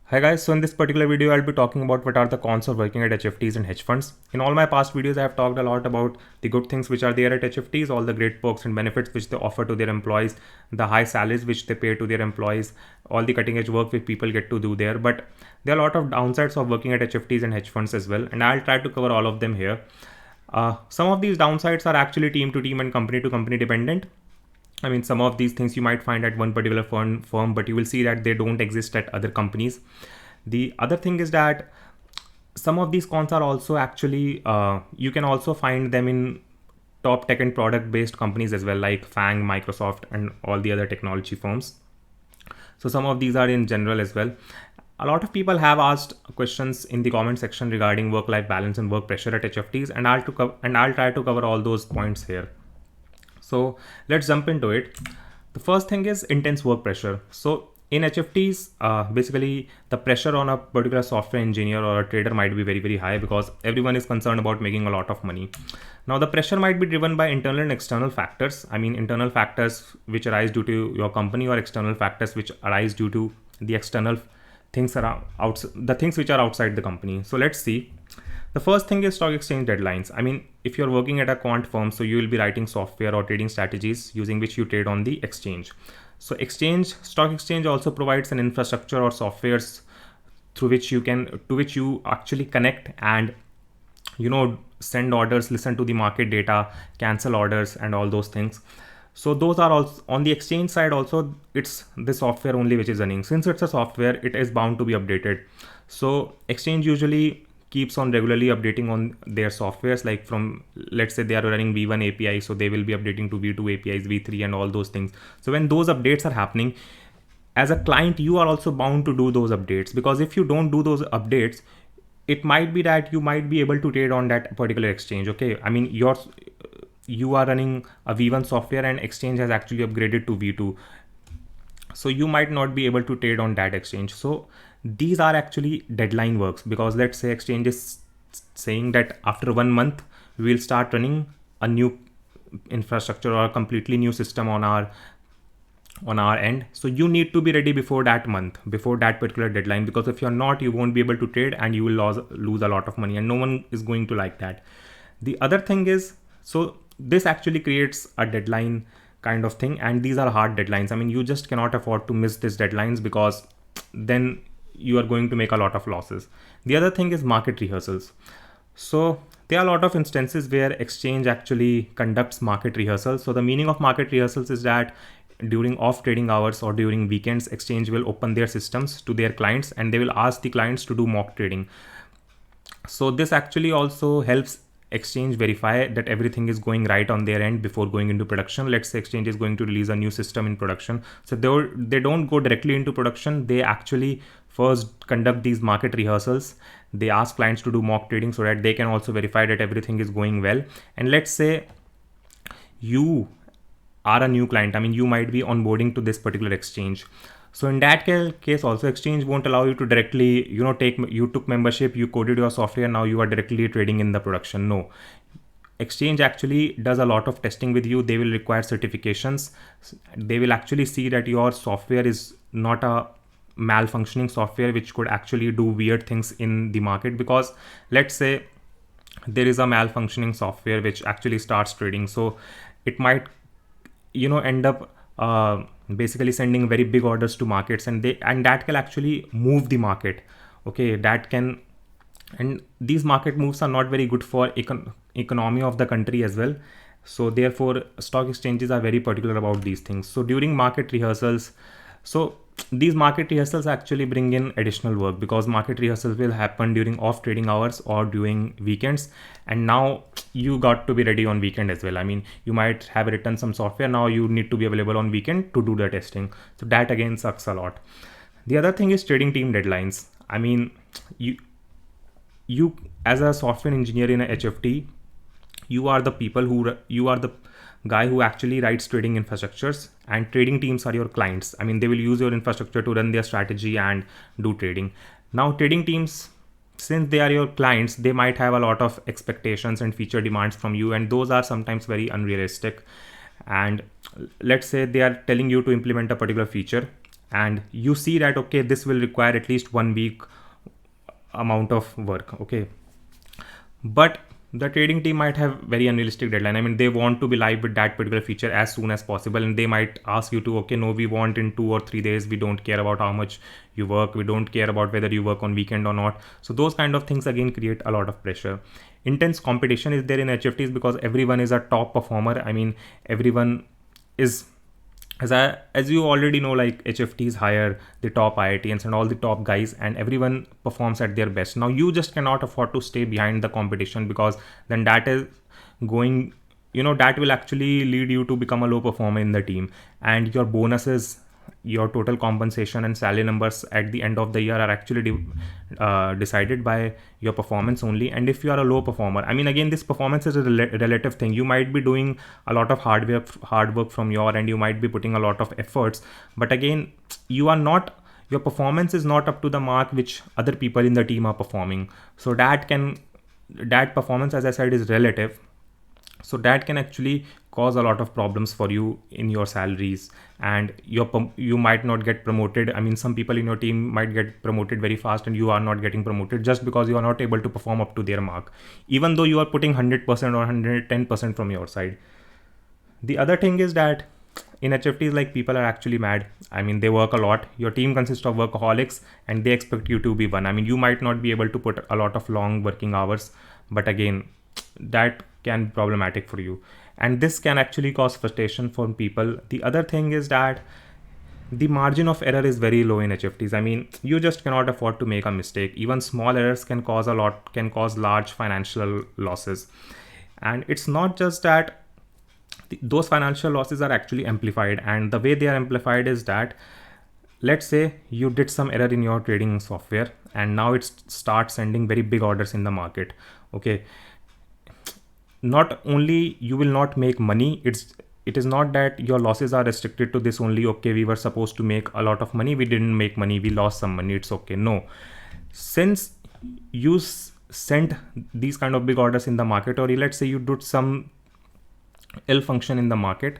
Hi guys, so in this particular video I'll be talking about what are the cons of working at HFTs and hedge funds. In all my past videos I have talked a lot about the good things which are there at HFTs, all the great perks and benefits which they offer to their employees, the high salaries which they pay to their employees, all the cutting edge work which people get to do there. But there are a lot of downsides of working at HFTs and hedge funds as well, and I'll try to cover all of them here. Some of these downsides are actually team to team and company to company dependent. I mean, some of these things you might find at one particular firm, but you will see that they don't exist at other companies. The other thing is that some of these cons are also actually, you can also find them in top tech and product based companies as well, like FANG, Microsoft, and all the other technology firms. So some of these are in general as well. A lot of people have asked questions in the comment section regarding work-life balance and work pressure at HFTs, and I'll try to cover all those points here. So let's jump into it. The first thing is intense work pressure. So in HFTs, basically the pressure on a particular software engineer or a trader might be very, very high because everyone is concerned about making a lot of money. Now the pressure might be driven by internal and external factors. I mean, internal factors which arise due to your company, or external factors which arise due to the external things around the things which are outside the company. So let's see. The first thing is stock exchange deadlines. I mean, if you're working at a quant firm, so you will be writing software or trading strategies using which you trade on the exchange. So stock exchange also provides an infrastructure or softwares to which you actually connect and send orders, listen to the market data, cancel orders, and all those things. So those are also on the exchange side. Also, it's the software only which is running. Since it's a software, it is bound to be updated. So exchange usually keeps on regularly updating on their softwares, like from, let's say they are running V1 API, so they will be updating to V2 APIs, V3, and all those things. So when those updates are happening, as a client, you are also bound to do those updates, because if you don't do those updates, it might be that you might be able to trade on that particular exchange. Okay, I mean, you are running a V1 software and exchange has actually upgraded to V2, so you might not be able to trade on that exchange. So these are actually deadline works, because let's say exchange is saying that after 1 month we will start running a new infrastructure or a completely new system on our end. So you need to be ready before that month, before that particular deadline, because if you're not, you won't be able to trade and you will lose a lot of money, and no one is going to like that. The other thing is, so this actually creates a deadline kind of thing, and these are hard deadlines. I mean, you just cannot afford to miss these deadlines, because then you are going to make a lot of losses. The other thing is market rehearsals. So there are a lot of instances where exchange actually conducts market rehearsals. So the meaning of market rehearsals is that during off trading hours or during weekends, exchange will open their systems to their clients and they will ask the clients to do mock trading. So this actually also helps exchange verify that everything is going right on their end before going into production. Let's say exchange is going to release a new system in production, so they don't go directly into production. They actually first conduct these market rehearsals. They ask clients to do mock trading so that they can also verify that everything is going well. And let's say you are a new client, I mean, you might be onboarding to this particular exchange. So in that case also, exchange won't allow you to directly, you took membership, you coded your software, now you are directly trading in the production. No, exchange actually does a lot of testing with you. They will require certifications. They will actually see that your software is not a malfunctioning software which could actually do weird things in the market. Because let's say there is a malfunctioning software which actually starts trading, so it might end up basically sending very big orders to markets, and that can actually move the market. Okay, and these market moves are not very good for economy of the country as well. So therefore stock exchanges are very particular about these things. So during market rehearsals, so these market rehearsals actually bring in additional work, because market rehearsals will happen during off trading hours or during weekends, and now you got to be ready on weekend as well. I mean, you might have written some software, now you need to be available on weekend to do the testing. So that again sucks a lot. The other thing is trading team deadlines. I mean, you as a software engineer in a HFT, you are the guy who actually writes trading infrastructures, and trading teams are your clients. I mean, they will use your infrastructure to run their strategy and do trading. Now trading teams, since they are your clients, they might have a lot of expectations and feature demands from you, and those are sometimes very unrealistic. And let's say they are telling you to implement a particular feature, and you see that okay, this will require at least 1 week amount of work. Okay, but the trading team might have very unrealistic deadline. I mean, they want to be live with that particular feature as soon as possible, and they might ask you to, okay, no, we want in 2 or 3 days. We don't care about how much you work. We don't care about whether you work on weekend or not. So those kind of things again create a lot of pressure. Intense competition is there in HFTs because everyone is a top performer. I mean, everyone is, as you already know, like HFTs hire the top IITs and all the top guys, and everyone performs at their best. Now you just cannot afford to stay behind the competition, because then that is going, that will actually lead you to become a low performer in the team, and your bonuses, your total compensation and salary numbers at the end of the year are actually decided by your performance only. And if you are a low performer, I mean, again, this performance is a relative thing. You might be doing a lot of hard work from your end, you might be putting a lot of efforts, but again, your performance is not up to the mark which other people in the team are performing. So that performance, as I said, is relative. So that can actually cause a lot of problems for you in your salaries, and you might not get promoted. I mean, some people in your team might get promoted very fast and you are not getting promoted just because you are not able to perform up to their mark, even though you are putting 100% or 110% from your side. The other thing is that in HFTs, like, people are actually mad. I mean, they work a lot. Your team consists of workaholics and they expect you to be one. I mean, you might not be able to put a lot of long working hours, but again, that can be problematic for you, and this can actually cause frustration for people. The other thing is that the margin of error is very low in HFTs. I mean, you just cannot afford to make a mistake. Even small errors can cause large financial losses. And it's not just that those financial losses are actually amplified, and the way they are amplified is that, let's say you did some error in your trading software and now it starts sending very big orders in the market. Okay, not only you will not make money, it is not that your losses are restricted to this only. Okay, we were supposed to make a lot of money, we didn't make money, we lost some money, it's okay. No, since you sent these kind of big orders in the market, or let's say you did some ill function in the market,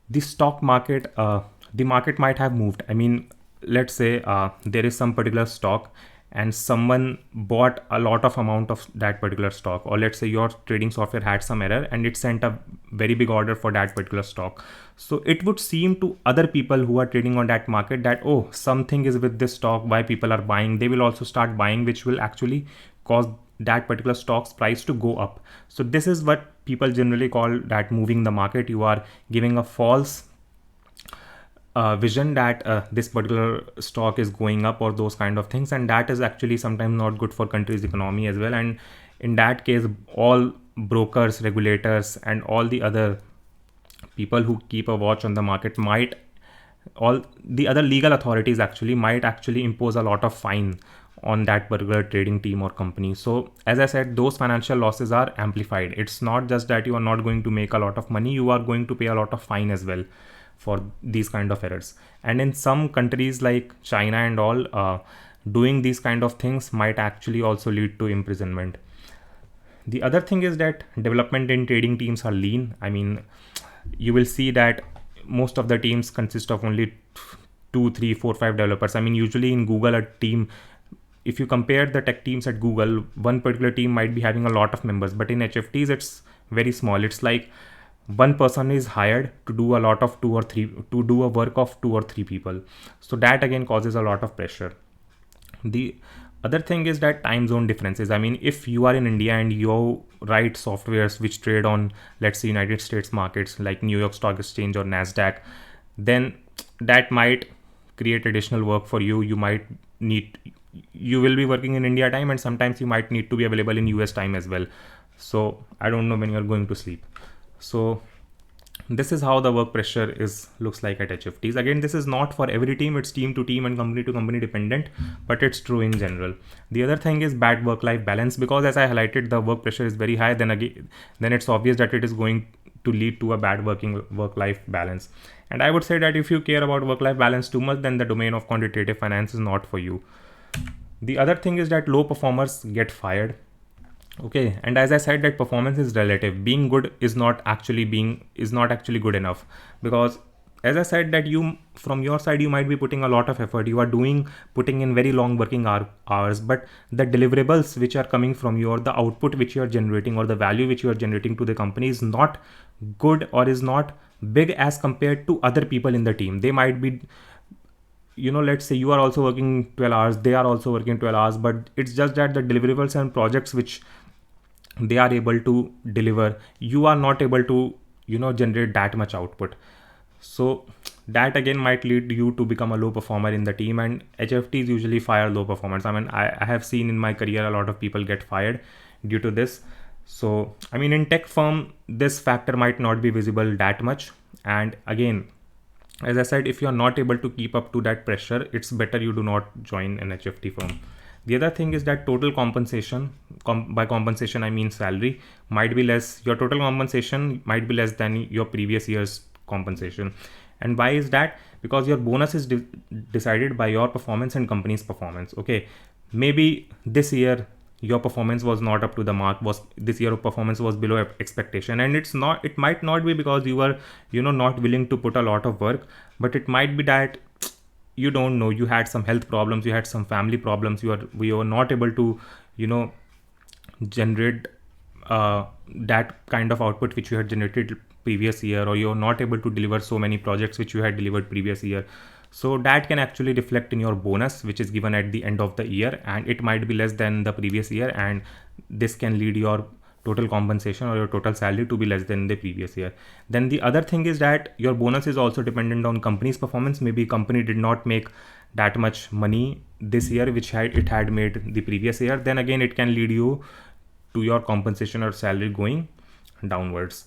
the stock market, the market might have moved. I mean, let's say there is some particular stock and someone bought a lot of amount of that particular stock, or let's say your trading software had some error and it sent a very big order for that particular stock. So it would seem to other people who are trading on that market that, oh, something is with this stock, why people are buying. They will also start buying, which will actually cause that particular stock's price to go up. So this is what people generally call that moving the market. You are giving a false vision that this particular stock is going up, or those kind of things, and that is actually sometimes not good for country's economy as well. And in that case, all brokers, regulators, and all the other people who keep a watch on the market all the other legal authorities might actually impose a lot of fine on that particular trading team or company. So as I said, those financial losses are amplified. It's not just that you are not going to make a lot of money, you are going to pay a lot of fine as well for these kind of errors. And in some countries like China and all, doing these kind of things might actually also lead to imprisonment. The other thing is that development in trading teams are lean. I mean, you will see that most of the teams consist of only 2, 3, 4, 5 developers. I mean, usually in Google, a team, if you compare the tech teams at Google, one particular team might be having a lot of members, but in HFTs it's very small. It's like one person is hired to do a work of 2 or 3 people. So that again causes a lot of pressure. The other thing is that time zone differences. I mean, if you are in India and you write softwares which trade on, let's say, United States markets like New York Stock Exchange or NASDAQ, then that might create additional work for you. You will be working in India time, and sometimes you might need to be available in US time as well. So I don't know when you're going to sleep. So this is how the work pressure looks like at HFTs. Again, this is not for every team, it's team to team and company to company dependent, but it's true in general. The other thing is bad work-life balance, because as I highlighted, the work pressure is very high. Then it's obvious that it is going to lead to a bad work-life balance. And I would say that if you care about work-life balance too much, then the domain of quantitative finance is not for you. The other thing is that low performers get fired. Okay, and as I said, that performance is relative. Being good is not actually good enough, because as I said, that you, from your side, you might be putting a lot of effort, you are putting in very long working hours, but the deliverables which are coming from you, or the output which you are generating, or the value which you are generating to the company is not good, or is not big as compared to other people in the team. They might be, let's say you are also working 12 hours, they are also working 12 hours, but it's just that the deliverables and projects which they are able to deliver, you are not able to generate that much output. So that again might lead you to become a low performer in the team, and HFTs usually fire low performers. I mean, I have seen in my career a lot of people get fired due to this. So I mean, in tech firm, this factor might not be visible that much. And again, as I said, if you are not able to keep up to that pressure, it's better you do not join an HFT firm. The other thing is that total compensation, by compensation I mean salary, might be less. Your total compensation might be less than your previous year's compensation. And why is that? Because your bonus is decided by your performance and company's performance. Okay, maybe this year your performance was not up to the mark, was this year performance was below expectation, and it might not be because you were not willing to put a lot of work, but it might be that you don't know, you had some health problems, you had some family problems, we were not able to generate that kind of output which you had generated previous year, or you're not able to deliver so many projects which you had delivered previous year. So that can actually reflect in your bonus, which is given at the end of the year, and it might be less than the previous year, and this can lead your total compensation or your total salary to be less than the previous year. Then the other thing is that your bonus is also dependent on company's performance. Maybe company did not make that much money this year which it had made the previous year, then again it can lead you to your compensation or salary going downwards.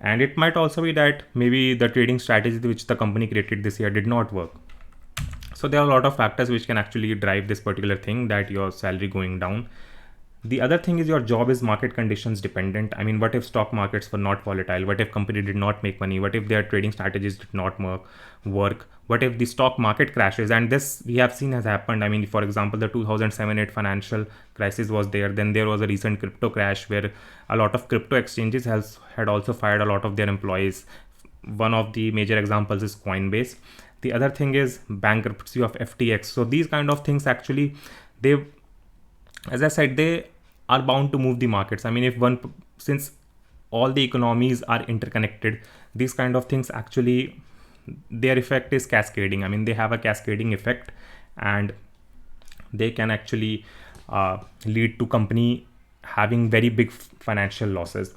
And it might also be that maybe the trading strategy which the company created this year did not work. So there are a lot of factors which can actually drive this particular thing, that your salary going down. The other thing is your job is market conditions dependent. I mean, what if stock markets were not volatile? What if company did not make money? What if their trading strategies did not work? What if the stock market crashes? And this we have seen has happened. I mean, for example, the 2007-8 financial crisis was there. Then there was a recent crypto crash where a lot of crypto exchanges had also fired a lot of their employees. One of the major examples is Coinbase. The other thing is bankruptcy of FTX. So these kind of things actually, as I said, they are bound to move the markets. I mean, since all the economies are interconnected, these kind of things actually, their effect is cascading. I mean, they have a cascading effect, and they can actually lead to company having very big financial losses.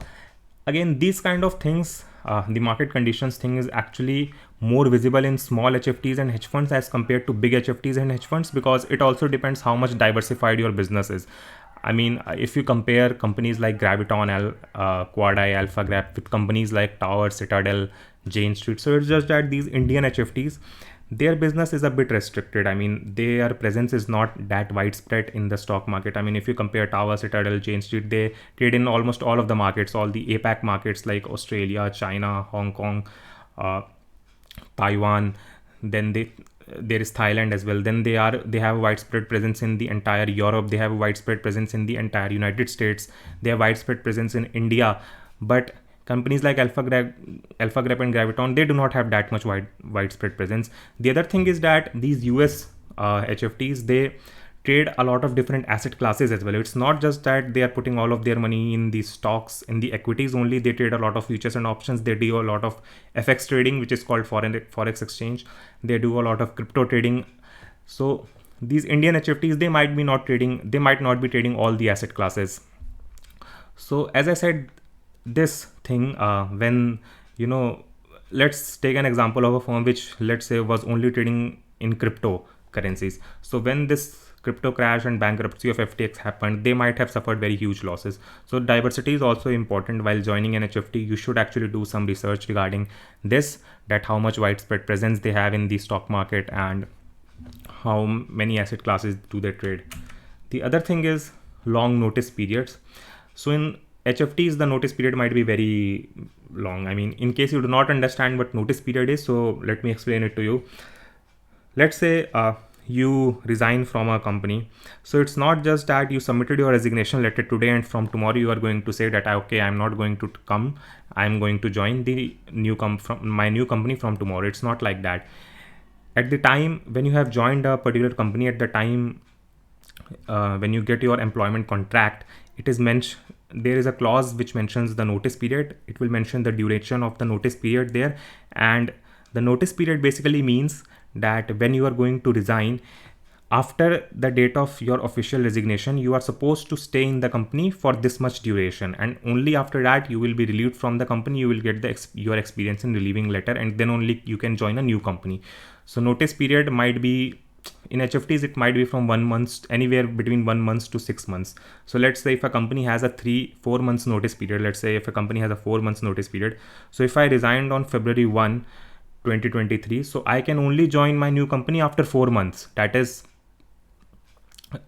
Again, these kind of things, the market conditions thing is actually more visible in small HFTs and hedge funds as compared to big HFTs and hedge funds, because it also depends how much diversified your business is. I mean, if you compare companies like Graviton, Quadeye, AlphaGraph with companies like Tower, Citadel, Jane Street, so it's just that these Indian HFTs, their business is a bit restricted. I mean, their presence is not that widespread in the stock market. I mean, if you compare Tower, Citadel, Jane Street, they trade in almost all of the markets, all the APAC markets like Australia, China, Hong Kong, Taiwan. Then there is Thailand as well. Then they have a widespread presence in the entire Europe. They have a widespread presence in the entire United States. They have widespread presence in India. But companies like AlphaGraph and Graviton, they do not have that much widespread presence. The other thing is that these US HFTs, they trade a lot of different asset classes as well. It's not just that they are putting all of their money in the stocks, in the equities only. They trade a lot of futures and options. They do a lot of FX trading, which is called forex exchange. They do a lot of crypto trading. So these Indian HFTs, they might not be trading all the asset classes. So as I said, this thing, when let's take an example of a firm which, let's say, was only trading in cryptocurrencies. So when this crypto crash and bankruptcy of FTX happened, they might have suffered very huge losses. So diversity is also important. While joining an HFT, you should actually do some research regarding this, that how much widespread presence they have in the stock market and how many asset classes do they trade. The other thing is long notice periods. So in HFTs, the notice period might be very long. I mean, in case you do not understand what notice period is, so let me explain it to you. Let's say you resign from a company. So it's not just that you submitted your resignation letter today and from tomorrow you are going to say that okay, I'm not going to come, I'm going to join the from my new company from tomorrow. It's not like that. At the time when you have joined a particular company, at the time when you get your employment contract, it is mentioned, there is a clause which mentions the notice period. It will mention the duration of the notice period there, and the notice period basically means that when you are going to resign, after the date of your official resignation, you are supposed to stay in the company for this much duration, and only after that you will be relieved from the company. You will get your experience in relieving letter, and then only you can join a new company. So notice period might be, in HFTs it might be from 1 month, anywhere between 1 month to 6 months. So let's say if a company has a 4 months notice period, let's say if a company has a 4 months notice period, so if I resigned on February 1 2023, so I can only join my new company after 4 months, that is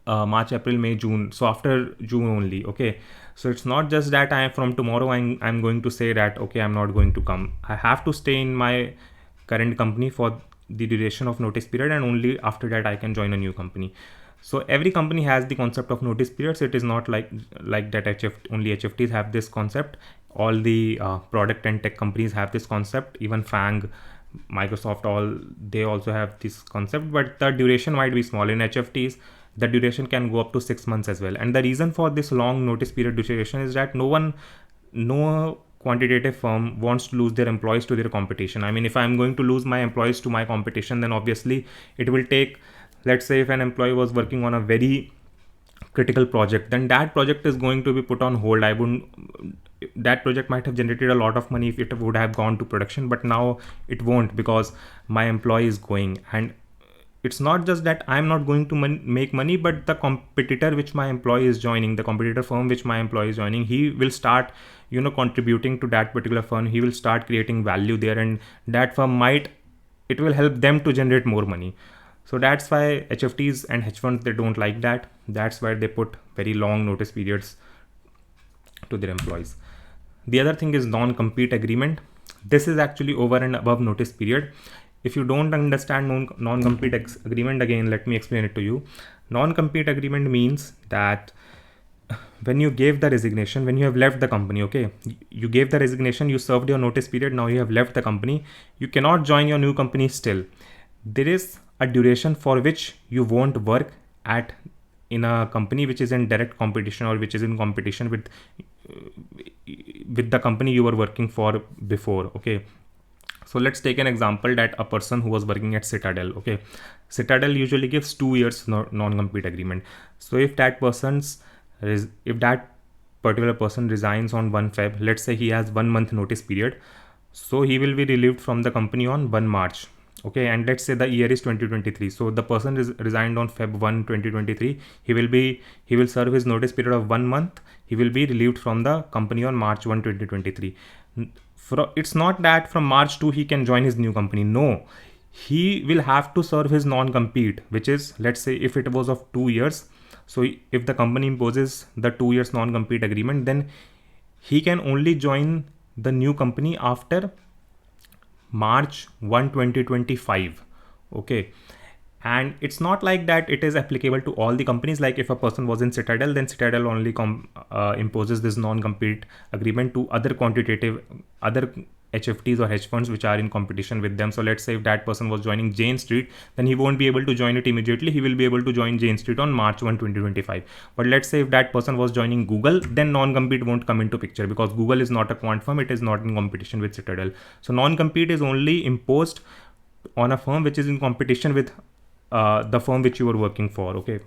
March, April, May, June. So after June only. Okay, so it's not just that I am from tomorrow I'm going to say that okay, I'm not going to come. I have to stay in my current company for the duration of notice period, and only after that I can join a new company. So every company has the concept of notice periods. It is not like that only HFTs have this concept. All the product and tech companies have this concept. Even FANG, Microsoft, all they also have this concept, but the duration might be small. In HFTs the duration can go up to 6 months as well. And the reason for this long notice period duration is that no quantitative firm wants to lose their employees to their competition. I mean, if I'm going to lose my employees to my competition, then obviously it will take, let's say if an employee was working on a very critical project, then that project is going to be put on hold. That project might have generated a lot of money if it would have gone to production, but now it won't, because my employee is going. And it's not just that I'm not going to make money, but the competitor which my employee is joining, the competitor firm which my employee is joining, he will start contributing to that particular firm. He will start creating value there, and that firm it will help them to generate more money. So that's why HFTs and hedge funds, they don't like that. That's why they put very long notice periods to their employees. The other thing is non-compete agreement. This is actually over and above notice period. If you don't understand non-compete agreement, again let me explain it to you. Non-compete agreement means that when you gave the resignation, when you have left the company, okay, you gave the resignation, you served your notice period, now you have left the company, you cannot join your new company still. There is a duration for which you won't work in a company which is in direct competition, or which is in competition with the company you were working for before. Okay, so let's take an example that a person who was working at Citadel. Okay, Citadel usually gives 2 years non-compete agreement. So if that particular person resigns on 1 Feb, let's say he has 1 month notice period, so he will be relieved from the company on 1 March. Okay, and let's say the year is 2023. So the person is resigned on Feb 1 2023. He will serve his notice period of 1 month. He will be relieved from the company on March 1 2023. It's not that from March 2 he can join his new company. No, he will have to serve his non-compete, which is, let's say if it was of 2 years, so if the company imposes the 2 years non-compete agreement, then he can only join the new company after March 1 2025. Okay, and it's not like that it is applicable to all the companies. Like if a person was in Citadel, then Citadel only imposes this non-compete agreement to other HFTs or hedge funds which are in competition with them. So let's say if that person was joining Jane Street, then he won't be able to join it immediately. He will be able to join Jane Street on March 1 2025. But let's say if that person was joining Google, then non-compete won't come into picture, because Google is not a quant firm. It is not in competition with Citadel. So non-compete is only imposed on a firm which is in competition with the firm which you were working for. Okay,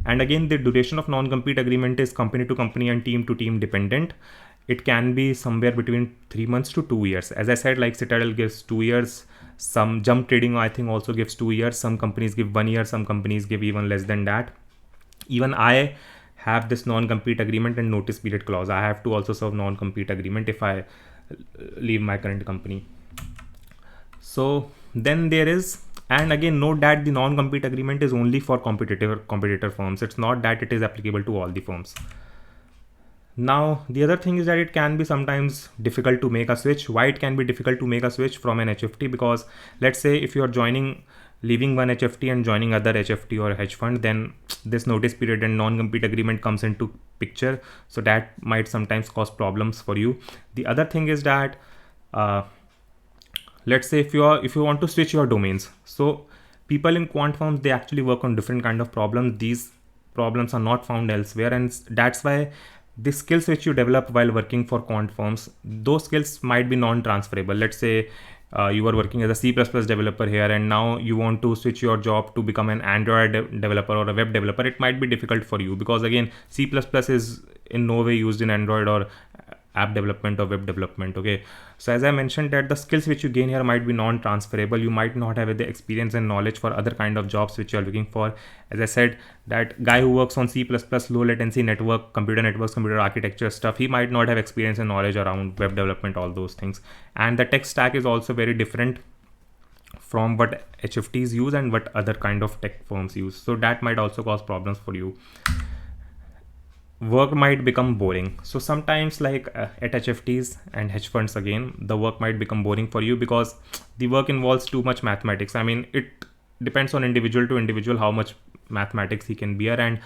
and again the duration of non-compete agreement is company to company and team to team dependent. It can be somewhere between 3 months to 2 years. As I said, like Citadel gives 2 years, some jump trading I think also gives 2 years, some companies give 1 year, some companies give even less than that. Even I have this non-compete agreement and notice period clause. I have to also serve non-compete agreement if I leave my current company. So then there is, and again note that the non-compete agreement is only for competitor firms. It's not that it is applicable to all the firms. Now the other thing is that it can be sometimes difficult to make a switch. Why it can be difficult to make a switch from an HFT? Because let's say if you are joining leaving one HFT and joining other HFT or hedge fund, then this notice period and non-compete agreement comes into picture. So that might sometimes cause problems for you. The other thing is that let's say if you want to switch your domains, so people in quant firms, they actually work on different kind of problems. These problems are not found elsewhere, and that's why the skills which you develop while working for quant firms, those skills might be non-transferable. Let's say you are working as a C++ developer here, and now you want to switch your job to become an Android developer or a web developer. It might be difficult for you because again, C++ is in no way used in Android or app development or web development. Okay, so as I mentioned, that the skills which you gain here might be non-transferable. You might not have the experience and knowledge for other kind of jobs which you are looking for. As I said, that guy who works on C++, low latency network, computer networks, computer architecture stuff, he might not have experience and knowledge around web development, all those things. And the tech stack is also very different from what HFTs use and what other kind of tech firms use. So that might also cause problems for you. Work might become boring. So sometimes, like at HFTs and hedge funds, again, the work might become boring for you because the work involves too much mathematics. I mean, it depends on individual to individual how much mathematics he can bear. And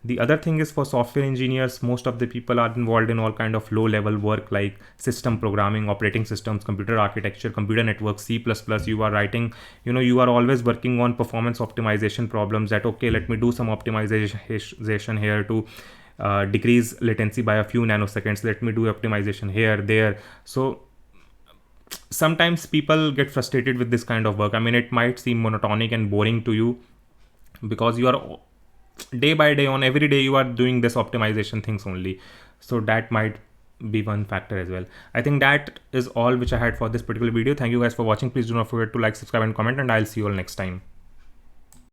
the other thing is, for software engineers, most of the people are involved in all kind of low level work like system programming, operating systems, computer architecture, computer networks, C++. You are writing, you are always working on performance optimization problems that, okay, let me do some optimization here to decrease latency by a few nanoseconds. Let me do optimization here, there. So sometimes people get frustrated with this kind of work. I mean, it might seem monotonic and boring to you because you are day by day, on every day, you are doing this optimization things only. So that might be one factor as well. I think that is all which I had for this particular video. Thank you guys for watching. Please do not forget to like, subscribe and comment, and I'll see you all next time.